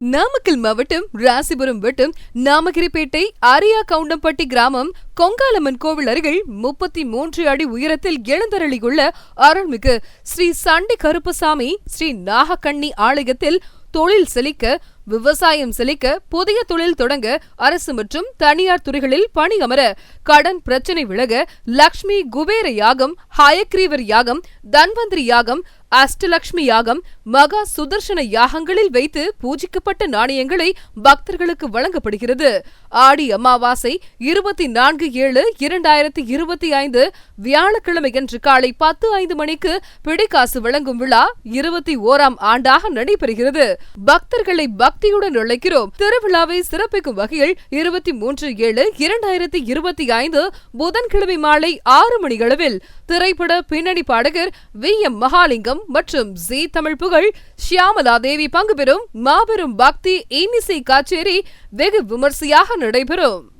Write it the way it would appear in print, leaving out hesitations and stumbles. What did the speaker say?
நாமக்கல் மாவட்டம் ராசிபுரம் வட்டம் நாமகிரிப்பேட்டை அரியாக்கவுண்டம்பட்டி கிராமம் கொங்காலம்மன் கோவில் அருகில் 33 அடி உயரத்தில் எழுந்தருளியுள்ள அருள்மிகு ஸ்ரீ சண்டி கருப்பசாமி ஸ்ரீ நாகக்கண்ணி ஆலயத்தில் தொழில் செழிக்க, விவசாயம் செழிக்க, புதிய தொழில் தொடங்க, அரசு மற்றும் தனியார் துறைகளில் பணி அமர, கடன் பிரச்சனை விலக, லக்ஷ்மி குபேர யாகம், ஹயக்ரீவர் யாகம், தன்வந்திரி யாகம், அஷ்டலக்ஷ்மி யாகம், மகா சுதர்சன யாகங்களில் வைத்து பூஜிக்கப்பட்ட நாணயங்களை பக்தர்களுக்கு வழங்கப்படுகிறது. ஆடி அமாவாசை 24/7/2025 வியாழக்கிழமையன்று காலை 10:05 மணிக்கு பிடிக்காசு வழங்கும் விழா 21ஆம் ஆண்டாக நடைபெறுகிறது. பக்தர்களை பக்தியுடன் அழைக்கிறோம். திருவிழாவை சிறப்பிக்கும் வகையில் 23/7/2025 புதன்கிழமை மாலை 6 மணியளவில் திரைப்பட பின்னணி பாடகர் VM மகாலிங்கம் மற்றும் ஜீ தமிழ் புகழ் ஷியாமலா தேவி பங்கு பெறும் மாபெரும் பக்தி இன்னிசை காட்சேரி வெகு விமர்சையாக நடைபெறும்.